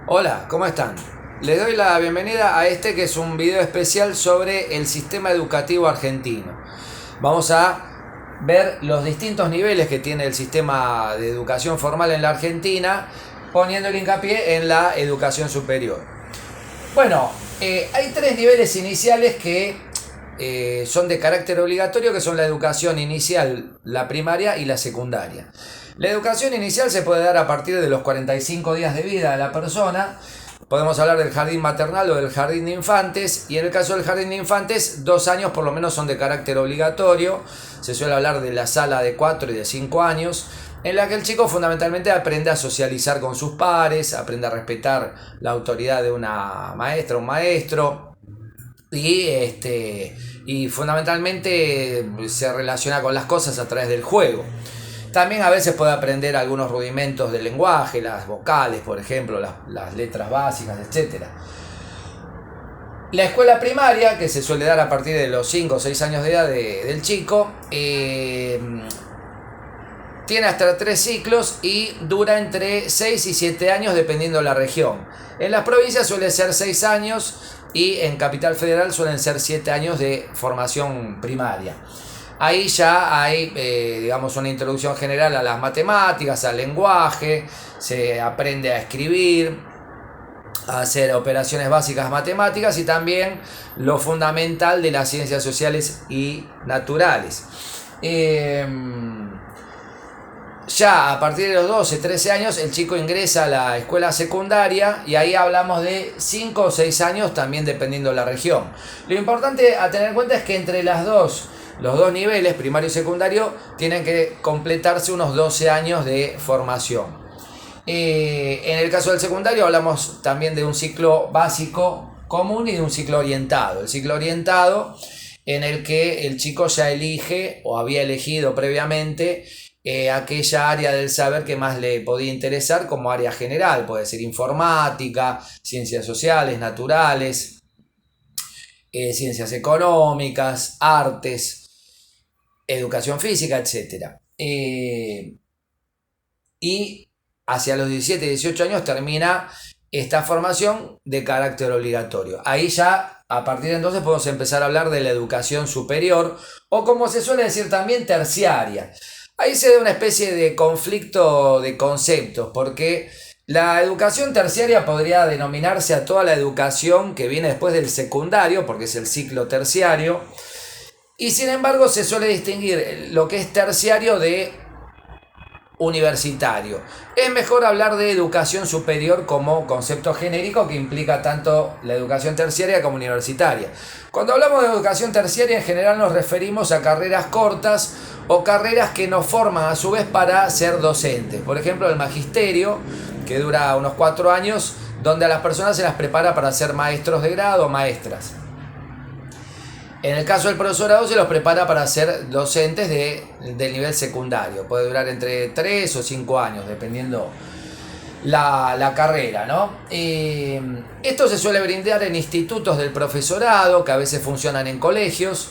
Hola, ¿cómo están? Les doy la bienvenida a este que es un video especial sobre el sistema educativo argentino. Vamos a ver los distintos niveles que tiene el sistema de educación formal en la Argentina, poniendo el hincapié en la educación superior. Bueno, hay tres niveles iniciales que son de carácter obligatorio, que son la educación inicial, la primaria y la secundaria. La educación inicial se puede dar a partir de los 45 días de vida de la persona. Podemos hablar del jardín maternal o del jardín de infantes, y en el caso del jardín de infantes, 2 años por lo menos son de carácter obligatorio. Se suele hablar de la sala de 4 y de 5 años, en la que el chico fundamentalmente aprende a socializar con sus pares, aprende a respetar la autoridad de una maestra o un maestro, y fundamentalmente se relaciona con las cosas a través del juego. También a veces puede aprender algunos rudimentos del lenguaje, las vocales, por ejemplo, las letras básicas, etc. La escuela primaria, que se suele dar a partir de los 5 o 6 años de edad del chico, tiene hasta 3 ciclos y dura entre 6 y 7 años dependiendo de la región. En las provincias suele ser 6 años y en Capital Federal suelen ser 7 años de formación primaria. Ahí ya hay, una introducción general a las matemáticas, al lenguaje, se aprende a escribir, a hacer operaciones básicas matemáticas y también lo fundamental de las ciencias sociales y naturales. Ya a partir de los 12, 13 años el chico ingresa a la escuela secundaria y ahí hablamos de 5 o 6 años también dependiendo de la región. Lo importante a tener en cuenta es que entre los dos niveles, primario y secundario, tienen que completarse unos 12 años de formación. En el caso del secundario hablamos también de un ciclo básico común y de un ciclo orientado. El ciclo orientado en el que el chico ya elige o había elegido previamente aquella área del saber que más le podía interesar como área general. Puede ser informática, ciencias sociales, naturales, ciencias económicas, artes, educación física, etc. Y hacia los 17, 18 años termina esta formación de carácter obligatorio. Ahí ya, a partir de entonces, podemos empezar a hablar de la educación superior, o como se suele decir también, terciaria. Ahí se da una especie de conflicto de conceptos, porque la educación terciaria podría denominarse a toda la educación que viene después del secundario, porque es el ciclo terciario, y sin embargo se suele distinguir lo que es terciario de universitario. Es mejor hablar de educación superior como concepto genérico que implica tanto la educación terciaria como universitaria. Cuando hablamos de educación terciaria en general nos referimos a carreras cortas o carreras que nos forman a su vez para ser docentes. Por ejemplo, el magisterio, que dura unos 4 años, donde a las personas se las prepara para ser maestros de grado o maestras. En el caso del profesorado se los prepara para ser docentes del nivel secundario. Puede durar entre 3 o 5 años, dependiendo la carrera, ¿no? Esto se suele brindar en institutos del profesorado, que a veces funcionan en colegios,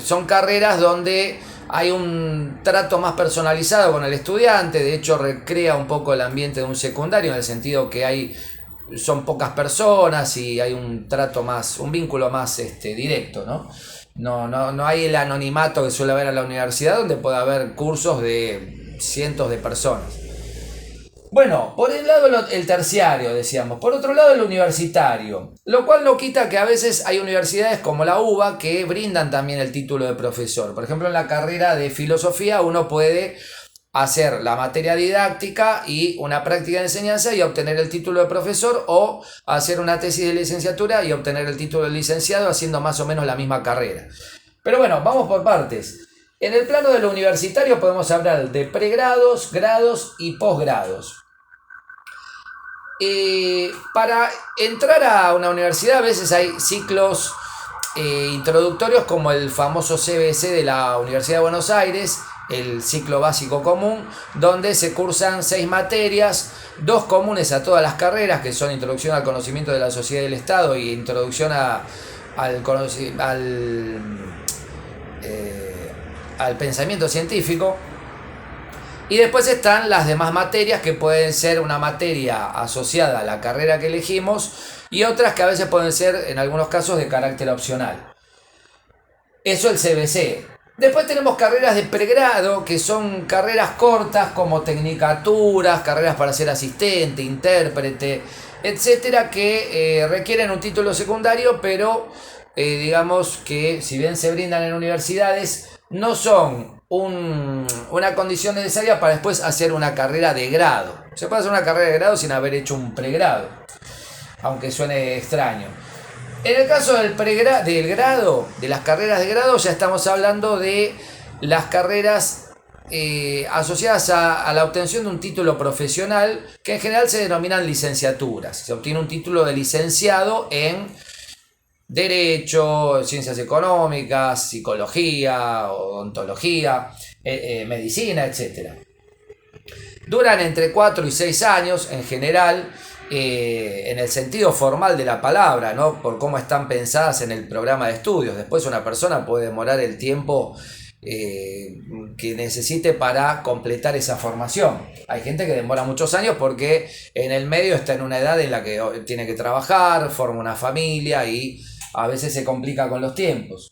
son carreras donde hay un trato más personalizado con el estudiante. De hecho, recrea un poco el ambiente de un secundario, en el sentido que son pocas personas y hay un trato más, un vínculo más directo, ¿no? No hay el anonimato que suele haber en la universidad, donde puede haber cursos de cientos de personas. Bueno, por un lado el terciario, decíamos. Por otro lado el universitario. Lo cual no quita que a veces hay universidades como la UBA que brindan también el título de profesor. Por ejemplo, en la carrera de filosofía uno puede hacer la materia didáctica y una práctica de enseñanza y obtener el título de profesor, o hacer una tesis de licenciatura y obtener el título de licenciado haciendo más o menos la misma carrera. Pero bueno, vamos por partes. En el plano de lo universitario podemos hablar de pregrados, grados y posgrados. Para entrar a una universidad a veces hay ciclos introductorios, como el famoso CBC de la Universidad de Buenos Aires, el ciclo básico común, donde se cursan 6 materias, 2 comunes a todas las carreras, que son introducción al conocimiento de la sociedad y del Estado y introducción al pensamiento científico. Y después están las demás materias que pueden ser una materia asociada a la carrera que elegimos y otras que a veces pueden ser en algunos casos de carácter opcional. Eso el CBC. Después tenemos carreras de pregrado, que son carreras cortas como tecnicaturas, carreras para ser asistente, intérprete, etcétera, que requieren un título secundario, pero digamos que si bien se brindan en universidades, no son una condición necesaria para después hacer una carrera de grado. Se puede hacer una carrera de grado sin haber hecho un pregrado, aunque suene extraño. En el caso del grado, de las carreras de grado, ya estamos hablando de las carreras asociadas a la obtención de un título profesional, que en general se denominan licenciaturas. Se obtiene un título de licenciado en Derecho, Ciencias Económicas, Psicología, Odontología, Medicina, etc. Duran entre 4 y 6 años en general. En el sentido formal de la palabra, ¿no? Por cómo están pensadas en el programa de estudios. Después una persona puede demorar el tiempo que necesite para completar esa formación. Hay gente que demora muchos años porque en el medio está en una edad en la que tiene que trabajar, forma una familia y a veces se complica con los tiempos.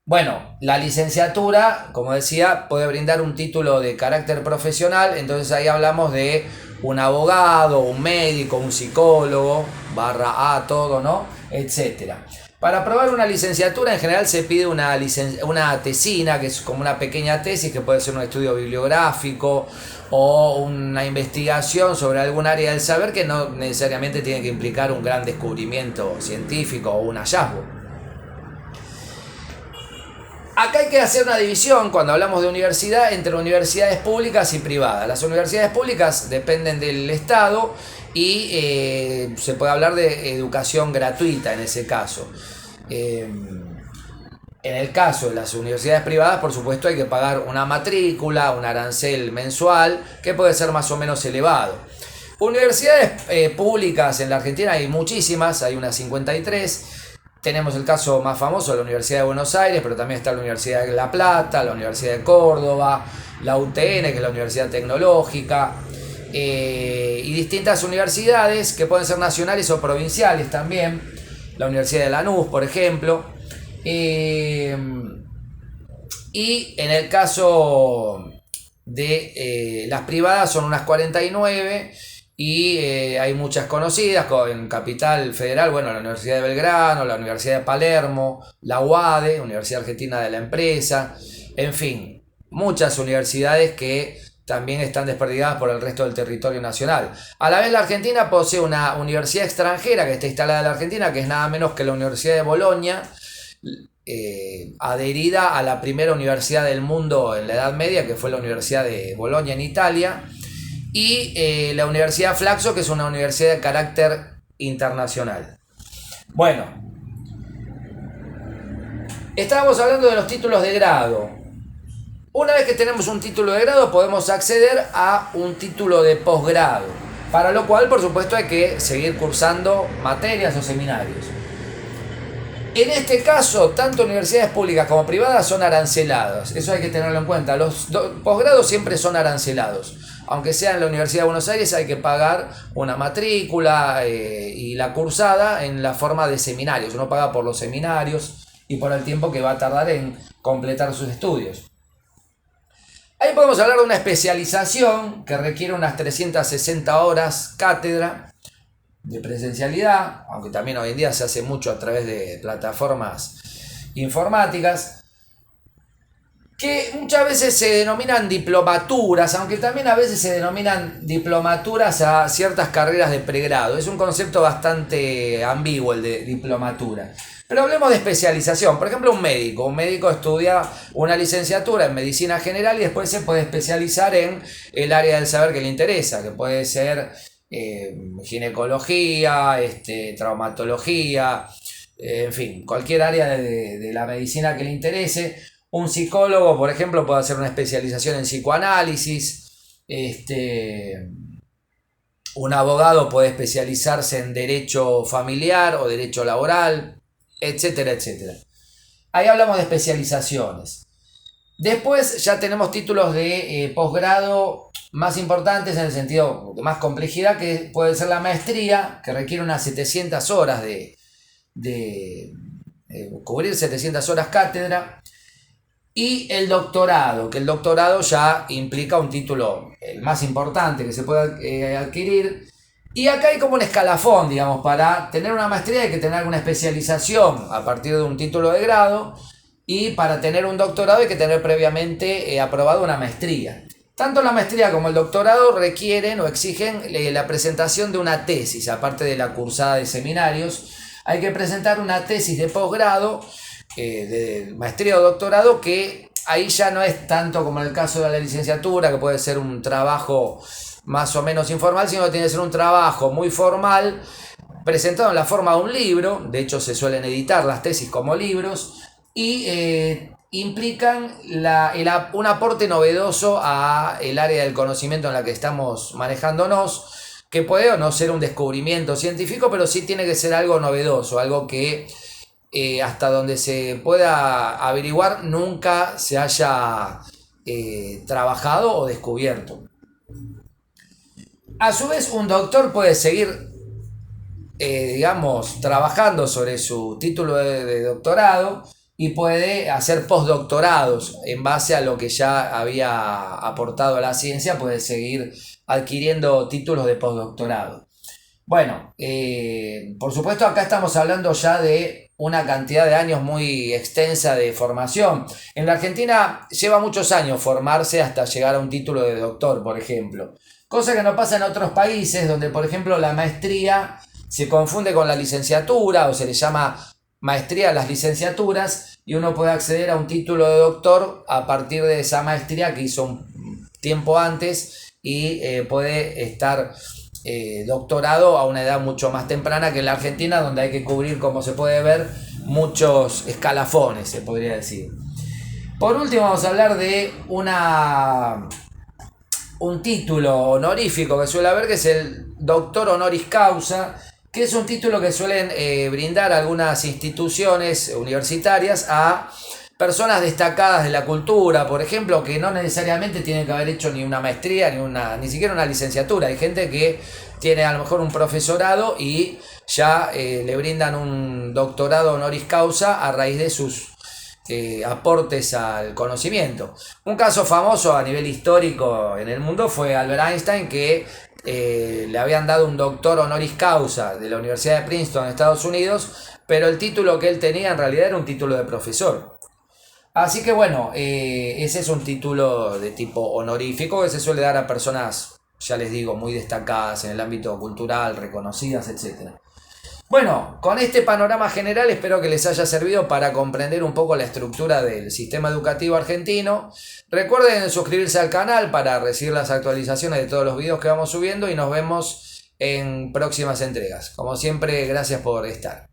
Bueno, la licenciatura, como decía, puede brindar un título de carácter profesional, entonces ahí hablamos de un abogado, un médico, un psicólogo, /A, todo, ¿no? Etcétera. Para aprobar una licenciatura en general se pide una tesina, que es como una pequeña tesis, que puede ser un estudio bibliográfico o una investigación sobre algún área del saber que no necesariamente tiene que implicar un gran descubrimiento científico o un hallazgo. Acá hay que hacer una división cuando hablamos de universidad entre universidades públicas y privadas. Las universidades públicas dependen del Estado y se puede hablar de educación gratuita en ese caso. En el caso de las universidades privadas, por supuesto, hay que pagar una matrícula, un arancel mensual, que puede ser más o menos elevado. Universidades públicas en la Argentina hay muchísimas, hay unas 53. Tenemos el caso más famoso de la Universidad de Buenos Aires, pero también está la Universidad de La Plata, la Universidad de Córdoba, la UTN, que es la Universidad Tecnológica, y distintas universidades que pueden ser nacionales o provinciales también, la Universidad de Lanús, por ejemplo. Y en el caso de las privadas son unas 49. Y hay muchas conocidas, en Capital Federal, bueno, la Universidad de Belgrano, la Universidad de Palermo, la UADE, Universidad Argentina de la Empresa, en fin, muchas universidades que también están desperdigadas por el resto del territorio nacional. A la vez la Argentina posee una universidad extranjera que está instalada en la Argentina, que es nada menos que la Universidad de Bolonia, adherida a la primera universidad del mundo en la Edad Media, que fue la Universidad de Bolonia en Italia, y la Universidad Flaxo, que es una universidad de carácter internacional. Bueno, estábamos hablando de los títulos de grado. Una vez que tenemos un título de grado, podemos acceder a un título de posgrado, para lo cual, por supuesto, hay que seguir cursando materias o seminarios. En este caso, tanto universidades públicas como privadas son aranceladas. Eso hay que tenerlo en cuenta. Los posgrados siempre son arancelados. Aunque sea en la Universidad de Buenos Aires, hay que pagar una matrícula y la cursada en la forma de seminarios. Uno paga por los seminarios y por el tiempo que va a tardar en completar sus estudios. Ahí podemos hablar de una especialización que requiere unas 360 horas cátedra de presencialidad, aunque también hoy en día se hace mucho a través de plataformas informáticas, que muchas veces se denominan diplomaturas, aunque también a veces se denominan diplomaturas a ciertas carreras de pregrado. Es un concepto bastante ambiguo el de diplomatura. Pero hablemos de especialización. Por ejemplo, un médico estudia una licenciatura en medicina general y después se puede especializar en el área del saber que le interesa, que puede ser ginecología, traumatología, en fin, cualquier área de la medicina que le interese. Un psicólogo, por ejemplo, puede hacer una especialización en psicoanálisis. Un abogado puede especializarse en derecho familiar o derecho laboral, etcétera, etcétera. Ahí hablamos de especializaciones. Después ya tenemos títulos de posgrado más importantes en el sentido de más complejidad, que puede ser la maestría, que requiere unas 700 horas de cubrir 700 horas cátedra, y el doctorado, que el doctorado ya implica un título el más importante que se puede adquirir. Y acá hay como un escalafón, digamos, para tener una maestría hay que tener alguna especialización a partir de un título de grado, y para tener un doctorado hay que tener previamente aprobado una maestría. Tanto la maestría como el doctorado requieren o exigen la presentación de una tesis, aparte de la cursada de seminarios. Hay que presentar una tesis de posgrado, de maestría o doctorado, que ahí ya no es tanto como en el caso de la licenciatura, que puede ser un trabajo más o menos informal, sino que tiene que ser un trabajo muy formal, presentado en la forma de un libro. De hecho, se suelen editar las tesis como libros, y implican un aporte novedoso a el área del conocimiento en la que estamos manejándonos, que puede o no ser un descubrimiento científico, pero sí tiene que ser algo novedoso, algo que hasta donde se pueda averiguar nunca se haya trabajado o descubierto. A su vez, un doctor puede seguir, digamos, trabajando sobre su título de doctorado, y puede hacer postdoctorados en base a lo que ya había aportado a la ciencia, puede seguir adquiriendo títulos de postdoctorado. Bueno, por supuesto acá estamos hablando ya de una cantidad de años muy extensa de formación. En la Argentina lleva muchos años formarse hasta llegar a un título de doctor, por ejemplo. Cosa que no pasa en otros países donde, por ejemplo, la maestría se confunde con la licenciatura, o se le llama maestría a las licenciaturas, y uno puede acceder a un título de doctor a partir de esa maestría que hizo un tiempo antes, y puede estar doctorado a una edad mucho más temprana que en la Argentina, donde hay que cubrir, como se puede ver, muchos escalafones, se podría decir. Por último, vamos a hablar de un título honorífico que suele haber, que es el doctor honoris causa, que es un título que suelen brindar algunas instituciones universitarias a personas destacadas de la cultura, por ejemplo, que no necesariamente tienen que haber hecho ni una maestría, ni siquiera una licenciatura. Hay gente que tiene a lo mejor un profesorado y ya le brindan un doctorado honoris causa a raíz de sus aportes al conocimiento. Un caso famoso a nivel histórico en el mundo fue Albert Einstein, que le habían dado un doctor honoris causa de la Universidad de Princeton en Estados Unidos, pero el título que él tenía en realidad era un título de profesor. Así que bueno, ese es un título de tipo honorífico que se suele dar a personas, ya les digo, muy destacadas en el ámbito cultural, reconocidas, etc. Bueno, con este panorama general espero que les haya servido para comprender un poco la estructura del sistema educativo argentino. Recuerden suscribirse al canal para recibir las actualizaciones de todos los videos que vamos subiendo, y nos vemos en próximas entregas. Como siempre, gracias por estar.